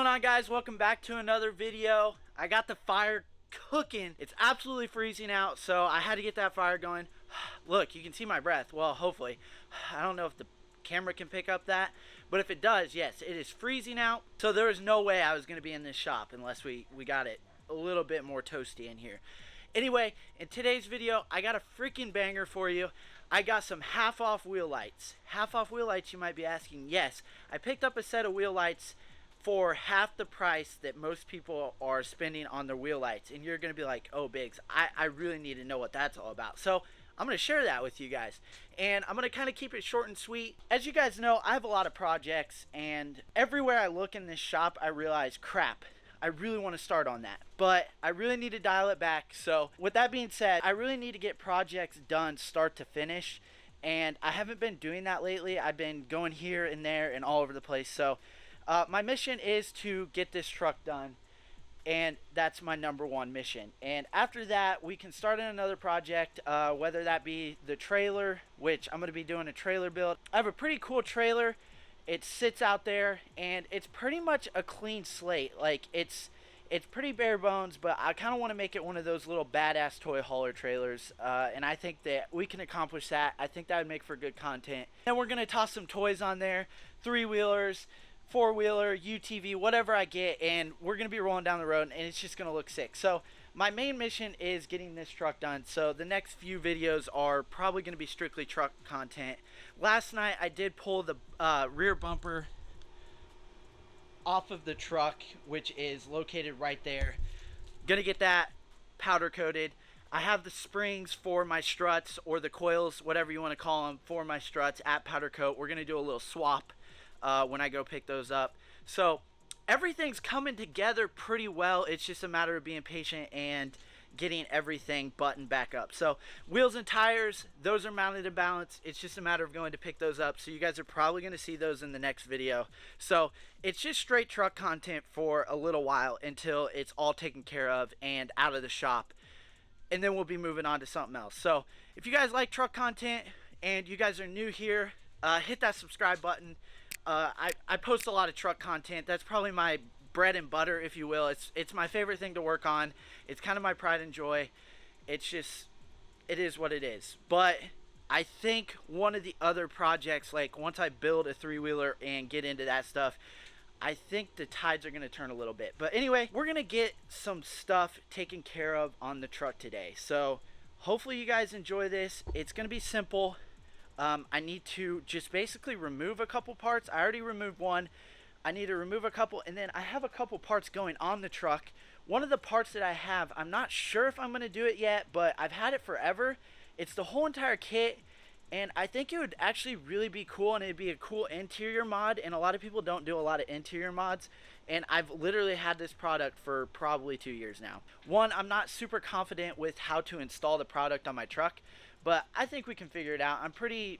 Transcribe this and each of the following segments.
on, guys? Welcome back to another video. I got the fire cooking. It's absolutely freezing out, so I had to get that fire going. Look, you can see my breath. Well, hopefully. I don't know if the camera can pick up that, but if it does, yes, it is freezing out. So there was no way I was going to be in this shop unless we got it a little bit more toasty in here. Anyway, in today's video, I got a freaking banger for you. I got some half-off wheel lights. Half-off wheel lights, you might be asking. Yes, I picked up a set of wheel lights for half the price that most people are spending on their wheel lights. And you're going to be like, oh, Biggs, I really need to know what that's all about. So I'm going to share that with you guys. And I'm going to kind of keep it short and sweet. As you guys know, I have a lot of projects. And everywhere I look in this shop, I realize, crap, I really want to start on that, but I really need to dial it back. So with that being said, I really need to get projects done start to finish, and I haven't been doing that lately. I've been going here and there and all over the place. So my mission is to get this truck done, and that's my #1 mission. And after that, we can start on another project, whether that be the trailer, which I'm going to be doing a trailer build. I have a pretty cool trailer. It sits out there and it's pretty much a clean slate. Like it's pretty bare bones, but I kind of want to make it one of those little badass toy hauler trailers, and I think that we can accomplish that. I think that would make for good content. And we're gonna toss some toys on there, 3-wheelers, 4-wheeler, UTV, whatever I get, and we're gonna be rolling down the road, and it's just gonna look sick. So my main mission is getting this truck done. So the next few videos are probably gonna be strictly truck content. Last night I did pull the rear bumper off of the truck, which is located right there. Gonna get that powder coated. I have the springs for my struts, or the coils, whatever you want to call them, for my struts at powder coat. We're gonna do a little swap when I go pick those up. So everything's coming together pretty well. It's just a matter of being patient and getting everything buttoned back up. So wheels and tires, those are mounted in balance. It's just a matter of going to pick those up. So you guys are probably going to see those in the next video. So it's just straight truck content for a little while until it's all taken care of and out of the shop. And then we'll be moving on to something else. So if you guys like truck content and you guys are new here, hit that subscribe button. I post a lot of truck content. That's probably my bread and butter, if you will. It's my favorite thing to work on. It's kind of my pride and joy. It's just, it is what it is. But I think one of the other projects, like once I build a 3-wheeler and get into that stuff, I think the tides are going to turn a little bit. But anyway, we're going to get some stuff taken care of on the truck today. So hopefully you guys enjoy this. It's going to be simple. I need to just basically remove a couple parts. I already removed one. I need to remove a couple, and then I have a couple parts going on the truck. One of the parts that I have, I'm not sure if I'm going to do it yet, but I've had it forever. It's the whole entire kit, and I think it would actually really be cool, and it'd be a cool interior mod, and a lot of people don't do a lot of interior mods, and I've literally had this product for probably 2 years now. One, I'm not super confident with how to install the product on my truck, but I think we can figure it out. I'm pretty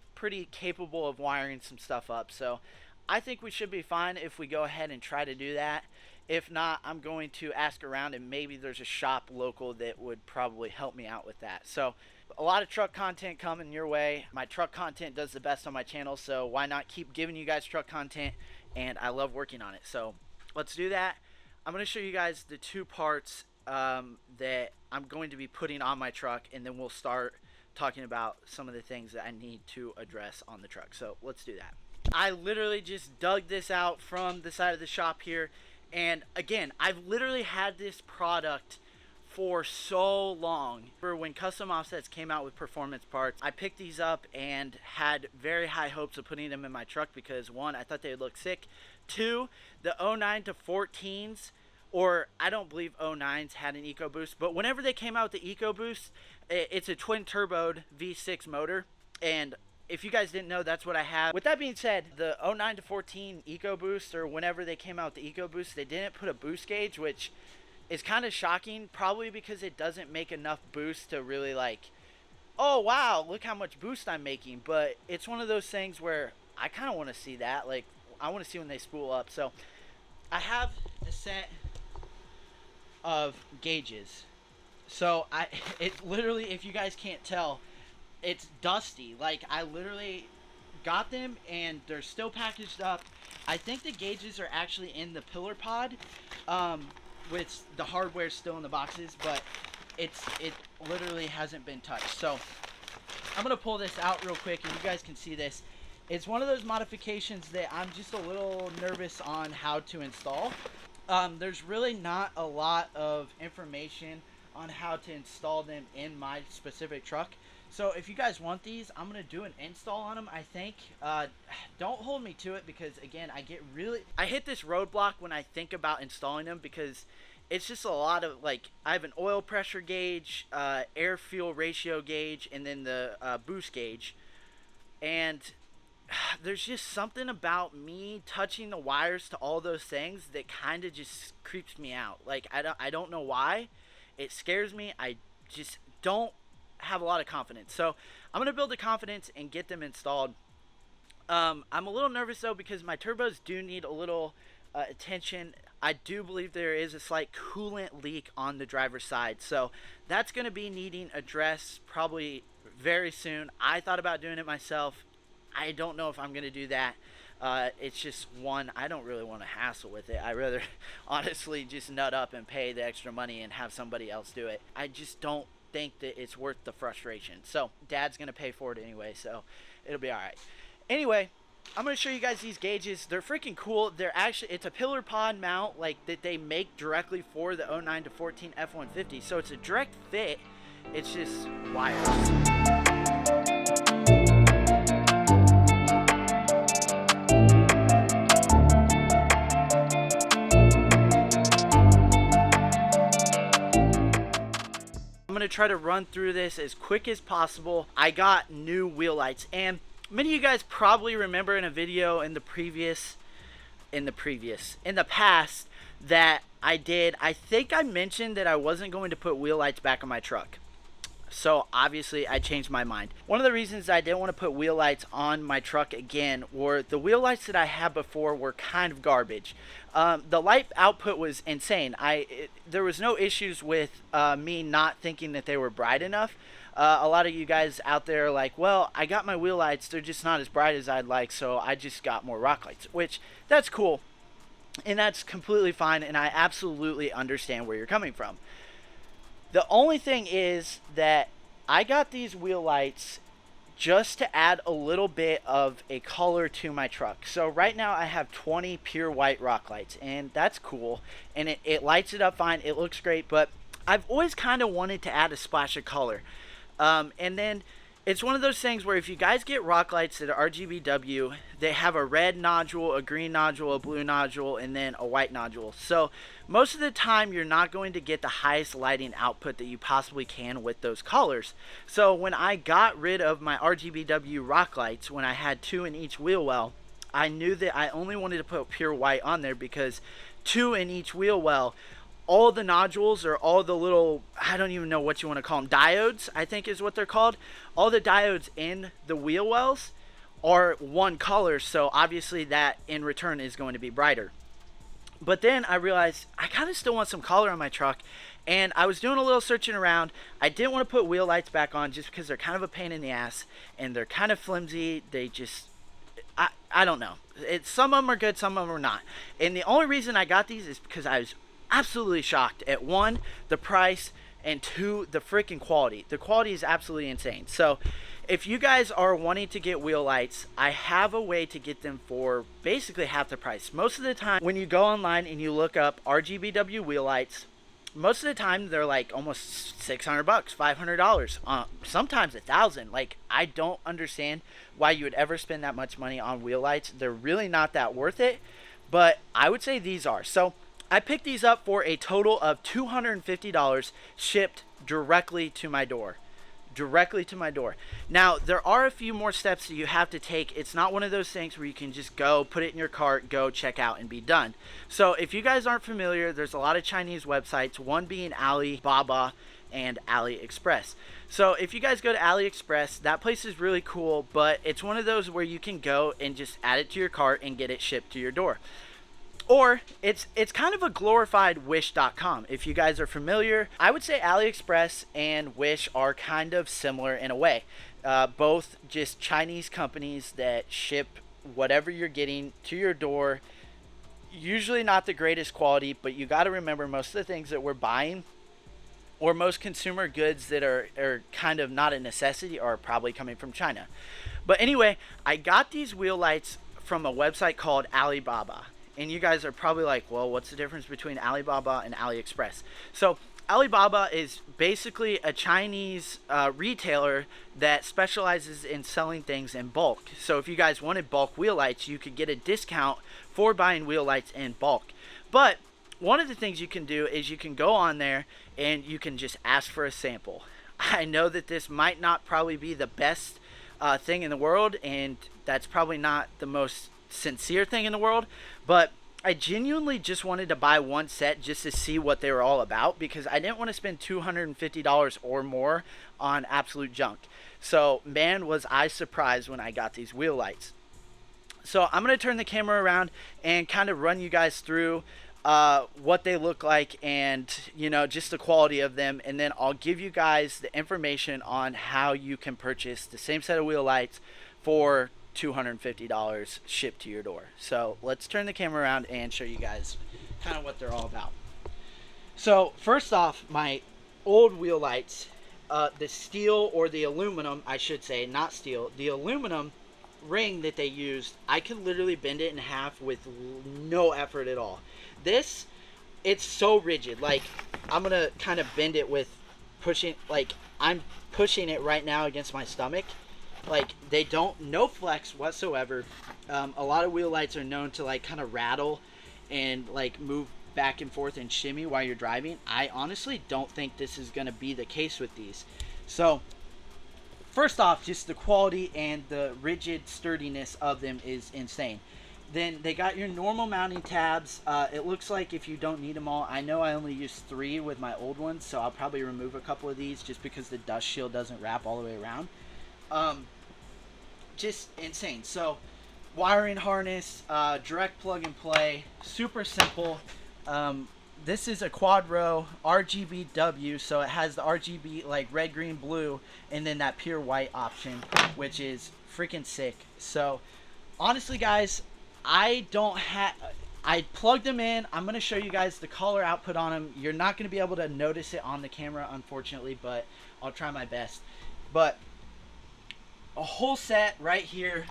capable of wiring some stuff up, so I think we should be fine if we go ahead and try to do that. If not, I'm going to ask around, and maybe there's a shop local that would probably help me out with that. So a lot of truck content coming your way. My truck content does the best on my channel, so why not keep giving you guys truck content? And I love working on it. So let's do that. I'm going to show you guys the 2 parts that I'm going to be putting on my truck, and then we'll start talking about some of the things that I need to address on the truck. So let's do that. I literally just dug this out from the side of the shop here, and again, I've literally had this product for so long. When Custom Offsets came out with performance parts, I picked these up and had very high hopes of putting them in my truck because 1, I thought they would look sick. 2, the 09 to 14s, or I don't believe 09s had an EcoBoost, but whenever they came out with the EcoBoost, it's a twin turboed V6 motor, and if you guys didn't know, that's what I have. With that being said, the 09 to 14 EcoBoost, or whenever they came out with the EcoBoost, they didn't put a boost gauge, which is kind of shocking, probably because it doesn't make enough boost to really like, oh wow, look how much boost I'm making. But it's one of those things where I kind of want to see that. Like, I want to see when they spool up. So I have a set of gauges. So it literally, if you guys can't tell, it's dusty. Like, I literally got them and they're still packaged up. I think the gauges are actually in the pillar pod, with the hardware still in the boxes, but it literally hasn't been touched. So I'm gonna pull this out real quick and you guys can see this. It's one of those modifications that I'm just a little nervous on how to install. There's really not a lot of information on how to install them in my specific truck. So if you guys want these, I'm gonna do an install on them, I think. Don't hold me to it, because again, I hit this roadblock when I think about installing them, because it's just a lot of, like, I have an oil pressure gauge, air fuel ratio gauge, and then the boost gauge. And there's just something about me touching the wires to all those things that kind of just creeps me out. Like, I don't know why. It scares me. I just don't have a lot of confidence. So I'm gonna build the confidence and get them installed. I'm a little nervous though, because my turbos do need a little attention. I do believe there is a slight coolant leak on the driver's side, so that's going to be needing addressed probably very soon. I thought about doing it myself. I don't know if I'm going to do that. It's just one, I don't really want to hassle with it. I'd rather honestly just nut up and pay the extra money and have somebody else do it. I just don't think that it's worth the frustration. So Dad's going to pay for it anyway, so it'll be all right. Anyway, I'm going to show you guys these gauges. They're freaking cool. They're actually, it's a pillar pod mount, like, that they make directly for the 09 to 14 F-150. So it's a direct fit. It's just wires. I'm going to try to run through this as quick as possible. I got new wheel lights, and many of you guys probably remember in a video in the past that I did, I think I mentioned that I wasn't going to put wheel lights back on my truck. So obviously I changed my mind. One of the reasons I didn't want to put wheel lights on my truck again were the wheel lights that I had before were kind of garbage. The light output was insane. There was no issues with me not thinking that they were bright enough. A lot of you guys out there are like, well, I got my wheel lights, they're just not as bright as I'd like, so I just got more rock lights, which that's cool. And that's completely fine, and I absolutely understand where you're coming from. The only thing is that I got these wheel lights just to add a little bit of a color to my truck. So right now I have 20 pure white rock lights, and that's cool, and it lights it up fine, it looks great, but I've always kind of wanted to add a splash of color. And then it's one of those things where if you guys get rock lights that are RGBW, they have a red nodule, a green nodule, a blue nodule, and then a white nodule. So most of the time you're not going to get the highest lighting output that you possibly can with those colors. So when I got rid of my RGBW rock lights, when I had 2 in each wheel well, I knew that I only wanted to put pure white on there, because 2 in each wheel well, all the nodules, or all the little, I don't even know what you want to call them, diodes, I think is what they're called. All the diodes in the wheel wells are one color, so obviously that in return is going to be brighter. But then I realized I kind of still want some color on my truck, and I was doing a little searching around. I didn't want to put wheel lights back on just because they're kind of a pain in the ass, and they're kind of flimsy. They just, I don't know. Some of them are good, some of them are not. And the only reason I got these is because I was absolutely shocked at 1, the price, and 2, the freaking quality. The quality is absolutely insane. So if you guys are wanting to get wheel lights, I have a way to get them for basically half the price. Most of the time when you go online and you look up RGBW wheel lights, most of the time they're like almost $600, $500, sometimes $1,000. Like, I don't understand why you would ever spend that much money on wheel lights. They're really not that worth it, but I would say these are. So I picked these up for a total of $250, shipped directly to my door. Directly to my door. Now, there are a few more steps that you have to take. It's not one of those things where you can just go, put it in your cart, go check out, and be done. So if you guys aren't familiar, there's a lot of Chinese websites, one being Alibaba and AliExpress. So if you guys go to AliExpress, that place is really cool, but it's one of those where you can go and just add it to your cart and get it shipped to your door. Or it's kind of a glorified Wish.com. If you guys are familiar, I would say AliExpress and Wish are kind of similar in a way. Both just Chinese companies that ship whatever you're getting to your door. Usually not the greatest quality, but you got to remember most of the things that we're buying, or most consumer goods that are kind of not a necessity, are probably coming from China. But anyway, I got these wheel lights from a website called Alibaba. And you guys are probably like, well, what's the difference between Alibaba and AliExpress? So Alibaba is basically a Chinese retailer that specializes in selling things in bulk. So if you guys wanted bulk wheel lights, you could get a discount for buying wheel lights in bulk. But one of the things you can do is you can go on there and you can just ask for a sample. I know that this might not probably be the best thing in the world, and that's probably not the most sincere thing in the world, but I genuinely just wanted to buy one set just to see what they were all about, because I didn't want to spend $250 or more on absolute junk. So man, was I surprised when I got these wheel lights. So I'm going to turn the camera around and kind of run you guys through what they look like, and just the quality of them, and then I'll give you guys the information on how you can purchase the same set of wheel lights for $250 shipped to your door. So let's turn the camera around and show you guys kind of what they're all about. So first off, my old wheel lights, the steel, or the aluminum, I should say, not steel, the aluminum ring that they used, I could literally bend it in half with no effort at all. This, it's so rigid. Like, I'm gonna kind of bend it with pushing, like I'm pushing it right now against my stomach. Like, they don't, no flex whatsoever. A lot of wheel lights are known to like kind of rattle and like move back and forth and shimmy while you're driving. I honestly don't think this is going to be the case with these. So first off, just the quality and the rigid sturdiness of them is insane. Then they got your normal mounting tabs. It looks like if you don't need them all, I know I only used 3 with my old ones, so I'll probably remove a couple of these just because the dust shield doesn't wrap all the way around. Just insane. So wiring harness, direct plug and play, super simple. This is a quad row RGBW, so it has the RGB like red, green, blue, and then that pure white option, which is freaking sick. So honestly guys, I plugged them in. I'm going to show you guys the color output on them. You're not going to be able to notice it on the camera, unfortunately, but I'll try my best. But a whole set right here,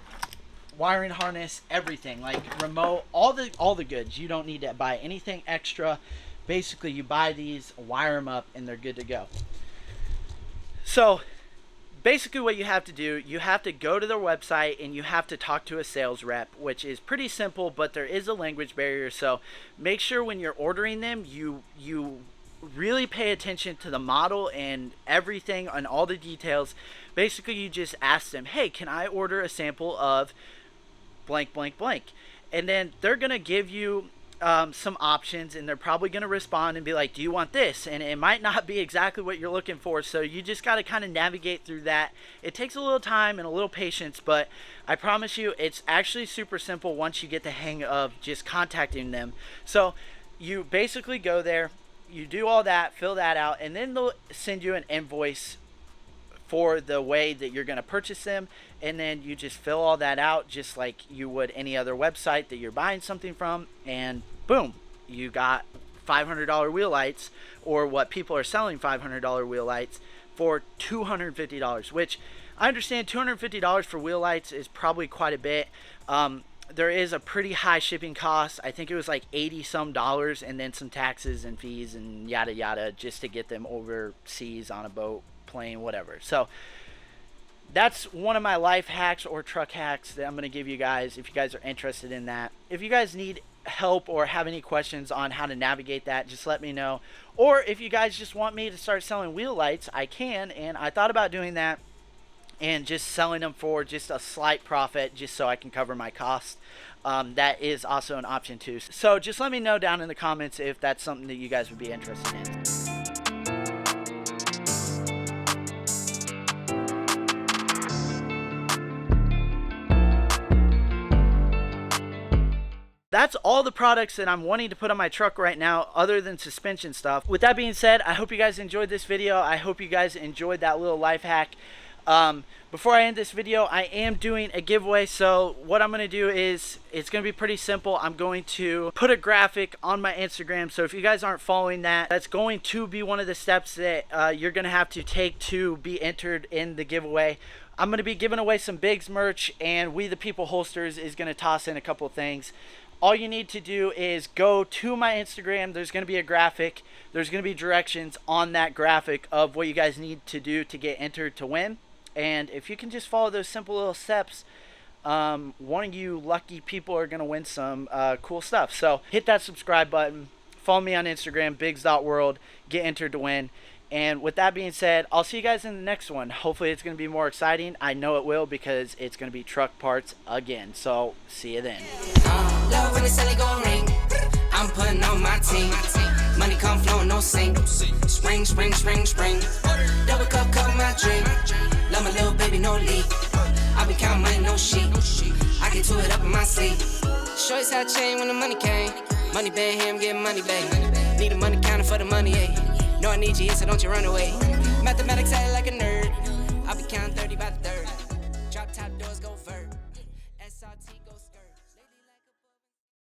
wiring harness, everything, like remote, all the goods. You don't need to buy anything extra. Basically, you buy these, wire them up, and they're good to go. So basically what you have to do, you have to go to their website and you have to talk to a sales rep, which is pretty simple, but there is a language barrier. So make sure when you're ordering them, you really pay attention to the model and everything and all the details. Basically, you just ask them, hey, can I order a sample of blank, blank, blank? And then they're going to give you some options, and they're probably going to respond and be like, do you want this? And it might not be exactly what you're looking for, so you just got to kind of navigate through that. It takes a little time and a little patience, but I promise you it's actually super simple once you get the hang of just contacting them. So you basically go there, you do all that, fill that out, and then they'll send you an invoice for the way that you're going to purchase them, and then you just fill all that out just like you would any other website that you're buying something from, and boom, you got $500 wheel lights, or what people are selling $500 wheel lights for $250, which I understand $250 for wheel lights is probably quite a bit. There is a pretty high shipping cost. I think it was like $80 some, and then some taxes and fees and yada yada just to get them overseas on a boat, plane, whatever. So that's one of my life hacks or truck hacks that I'm going to give you guys if you guys are interested in that. If you guys need help or have any questions on how to navigate that, just let me know. Or if you guys just want me to start selling wheel lights, I can, and I thought about doing that and just selling them for just a slight profit just so I can cover my costs. That is also an option too. So just let me know down in the comments if that's something that you guys would be interested in. That's all the products that I'm wanting to put on my truck right now, other than suspension stuff. With that being said, I hope you guys enjoyed this video. I hope you guys enjoyed that little life hack. Before I end this video, I am doing a giveaway. So what I'm going to do is, it's going to be pretty simple. I'm going to put a graphic on my Instagram. So if you guys aren't following that, that's going to be one of the steps that you're going to have to take to be entered in the giveaway. I'm going to be giving away some Biggs merch, and We the People Holsters is going to toss in a couple things. All you need to do is go to my Instagram. There's going to be a graphic. There's going to be directions on that graphic of what you guys need to do to get entered to win. And if you can just follow those simple little steps, one of you lucky people are going to win some cool stuff. So hit that subscribe button. Follow me on Instagram, biggs.world. Get entered to win. And with that being said, I'll see you guys in the next one. Hopefully it's going to be more exciting. I know it will, because it's going to be truck parts again. So see you then. Love when the celly gon' ring. I'm putting on my team. Money come flowing, no sink. Spring, spring, spring, spring. Double cup, cup my drink. Love my little baby, no leak. I be counting money, no sheet. I get to it up in my sleep. Shorties had chain when the money came. Money bang him, get money back. Need a money counter for the money, ayy. No, I need you, so don't you run away. Mathematics act like a nerd.